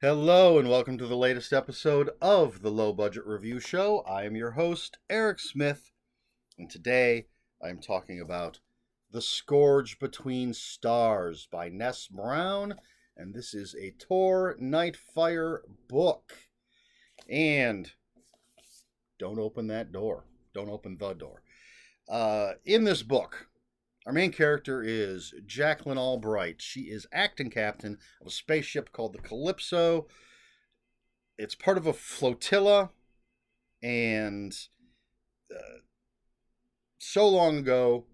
Hello, and welcome to the latest episode of the Low Budget Review Show. I am your host, Eric Smith, and today I am talking about The Scourge Between Stars by Ness Brown, and this is a Tor Nightfire book. And don't open that door. Don't open the door. In this book, our main character is Jacqueline Albright. She is acting captain of a spaceship called the Calypso. It's part of a flotilla, and so long ago,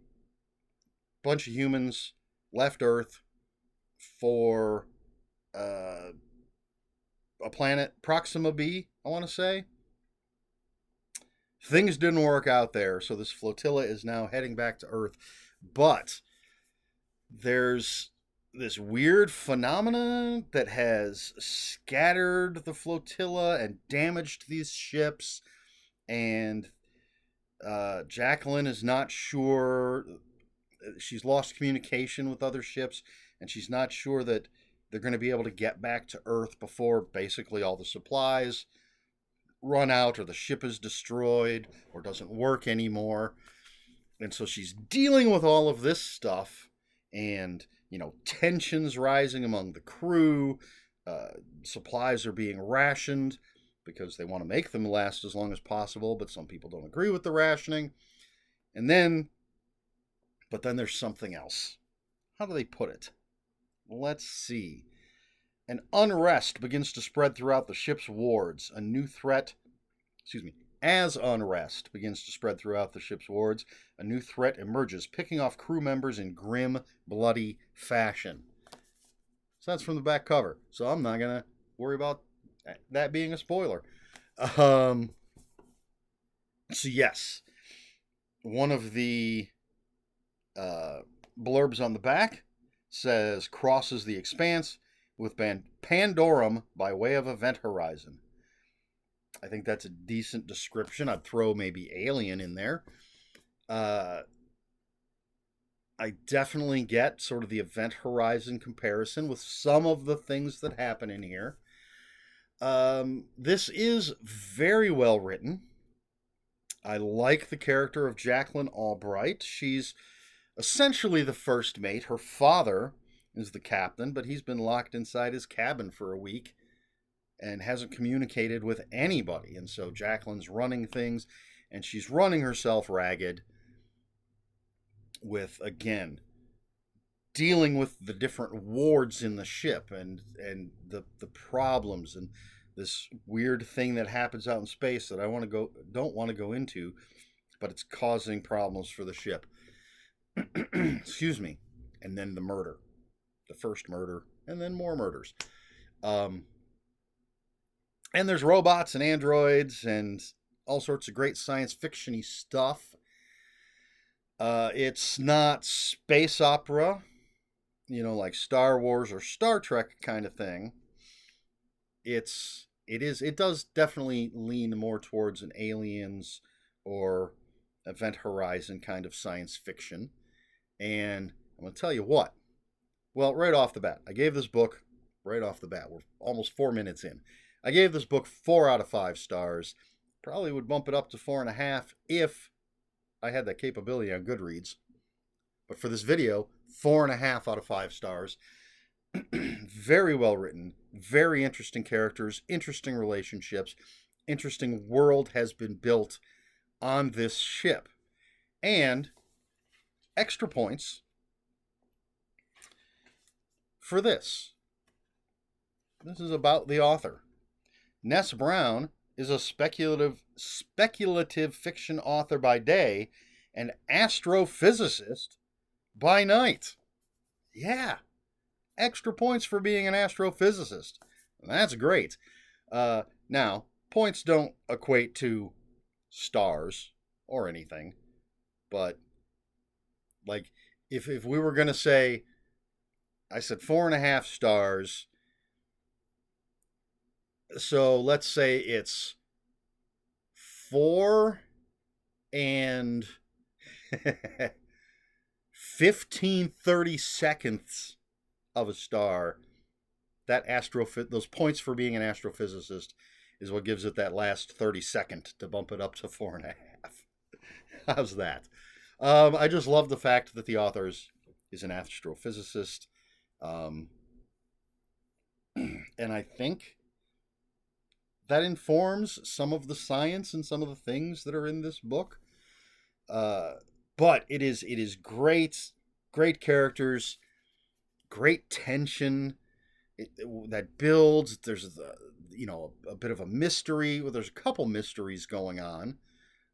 a bunch of humans left Earth for a planet, Proxima b, I want to say. Things didn't work out there, so this flotilla is now heading back to Earth. But there's this weird phenomenon that has scattered the flotilla and damaged these ships, and Jacqueline is not sure. She's lost communication with other ships, and she's not sure that they're going to be able to get back to Earth before basically all the supplies run out, or the ship is destroyed, or doesn't work anymore. And so she's dealing with all of this stuff, and tensions rising among the crew. Supplies are being rationed because they want to make them last as long as possible, but some people don't agree with the rationing. But then there's something else. How do they put it? Let's see. An unrest begins to spread throughout the ship's wards. As unrest begins to spread throughout the ship's wards, a new threat emerges, picking off crew members in grim, bloody fashion. So that's from the back cover. So I'm not going to worry about that being a spoiler. So yes, one of the blurbs on the back says, crosses the expanse with Pandorum by way of Event Horizon. I think that's a decent description. I'd throw maybe Alien in there. I definitely get sort of the Event Horizon comparison with some of the things that happen in here. This is very well written. I like the character of Jacqueline Albright. She's essentially the first mate. Her father is the captain, but he's been locked inside his cabin for a week and hasn't communicated with anybody. And so Jacqueline's running things, and she's running herself ragged with, again, dealing with the different wards in the ship and the problems and this weird thing that happens out in space that don't want to go into, but it's causing problems for the ship. Excuse me. And then the murder. The first murder, and then more murders. And there's robots and androids and all sorts of great science fiction-y stuff. It's not space opera, like Star Wars or Star Trek kind of thing. It does definitely lean more towards an Aliens or Event Horizon kind of science fiction. And I'm going to tell you what. Well, right off the bat, I gave this book, right off the bat, we're almost 4 minutes in. I gave this book 4 out of 5 stars. Probably would bump it up to 4.5 if I had that capability on Goodreads. But for this video, 4.5 out of 5 stars. Very well written, very interesting characters, interesting relationships, interesting world has been built on this ship. And extra points for this. This is about the author. Ness Brown is a speculative fiction author by day and astrophysicist by night. Yeah. Extra points for being an astrophysicist. That's great. Now, points don't equate to stars or anything, but like if we were going to say, I said 4.5 stars. So let's say it's 4 and 15/32 of a star. those points for being an astrophysicist is what gives it that last 30-second to bump it up to 4.5. How's that? I just love the fact that the author is an astrophysicist. And I think that informs some of the science and some of the things that are in this book. But it is great characters, great tension that builds. There's a bit of a mystery. Well, there's a couple mysteries going on,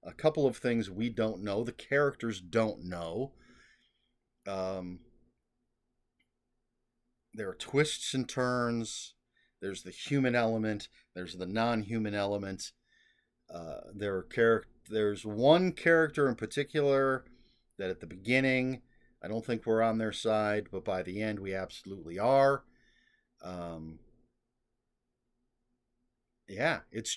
a couple of things we don't know. The characters don't know. There are twists and turns. There's the human element. There's the non-human element. There's one character in particular that at the beginning, I don't think we're on their side, but by the end, we absolutely are. Yeah, it's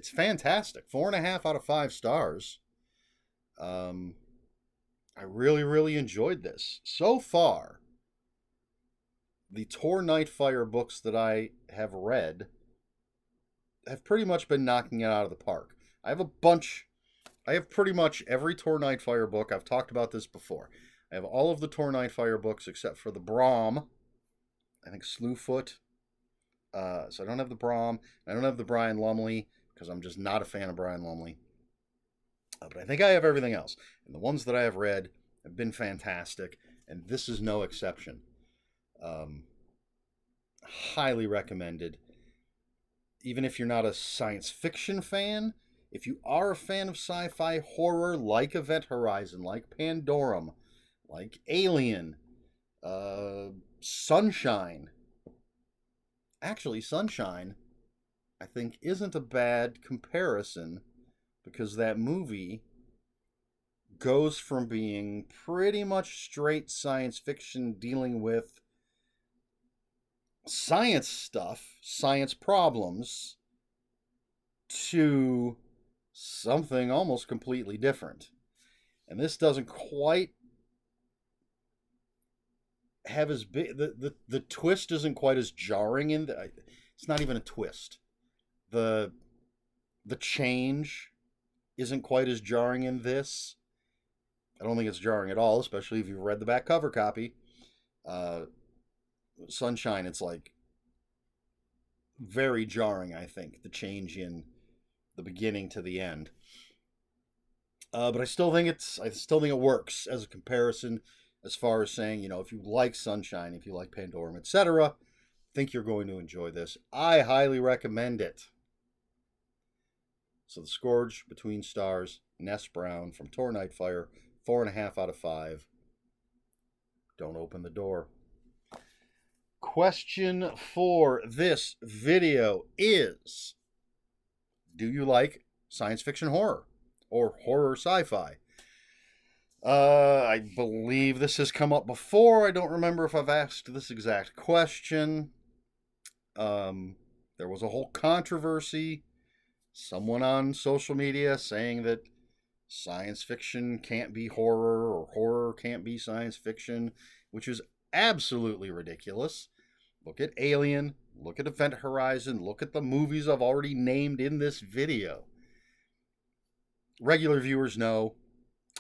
fantastic. 4.5 out of 5 stars. I really, really enjoyed this. So far, the Tor Nightfire books that I have read have pretty much been knocking it out of the park. I have pretty much every Tor Nightfire book. I've talked about this before. I have all of the Tor Nightfire books except for the Brahm. I think Slewfoot. So I don't have the Brahm. I don't have the Brian Lumley because I'm just not a fan of Brian Lumley. But I think I have everything else. And the ones that I have read have been fantastic. And this is no exception. Highly recommended. Even if you're not a science fiction fan, if you are a fan of sci-fi horror like Event Horizon, like Pandorum, like Alien, Sunshine. Actually, Sunshine, I think, isn't a bad comparison because that movie goes from being pretty much straight science fiction dealing with science stuff, science problems, to something almost completely different. And this doesn't quite have as big, the twist isn't quite as jarring in it's not even a twist. The change isn't quite as jarring in this. I don't think it's jarring at all, especially if you've read the back cover copy. Sunshine, it's like very jarring, I think, the change in the beginning to the end. But I still think it works as a comparison, as far as saying, if you like Sunshine, if you like Pandorum, etc., I think you're going to enjoy this. I highly recommend it. So the Scourge Between Stars, Ness Brown from Tor Nightfire, 4.5 out of 5. Don't open the door. Question for this video is, do you like science fiction horror or horror sci-fi? I believe this has come up before. I don't remember if I've asked this exact question. There was a whole controversy. Someone on social media saying that science fiction can't be horror or horror can't be science fiction, which is absolutely ridiculous. Look at Alien, look at Event Horizon, look at the movies I've already named in this video. Regular viewers know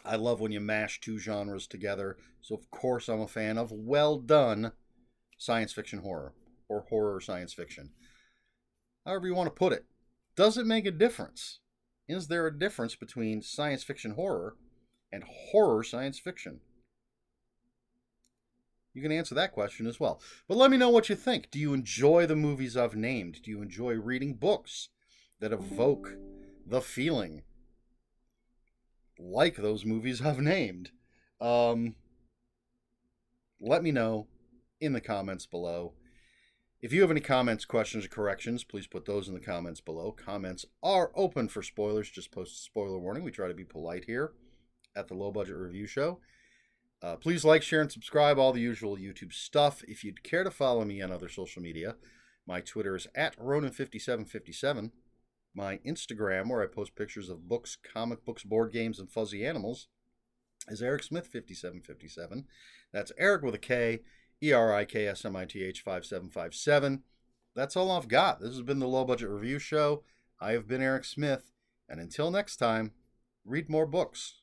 I love when you mash two genres together, so of course I'm a fan of well done science fiction horror, or horror science fiction. However you want to put it. Does it make a difference? Is there a difference between science fiction horror and horror science fiction? You can answer that question as well. But let me know what you think. Do you enjoy the movies I've named? Do you enjoy reading books that evoke the feeling like those movies I've named? Let me know in the comments below. If you have any comments, questions, or corrections, please put those in the comments below. Comments are open for spoilers. Just post a spoiler warning. We try to be polite here at the Low Budget Review Show. Please like, share, and subscribe, all the usual YouTube stuff. If you'd care to follow me on other social media, my Twitter is @Ronan5757. My Instagram, where I post pictures of books, comic books, board games, and fuzzy animals, is EricSmith5757. That's Eric with a K, ERIKSMITH5757. That's all I've got. This has been the Low Budget Review Show. I have been Eric Smith, and until next time, read more books.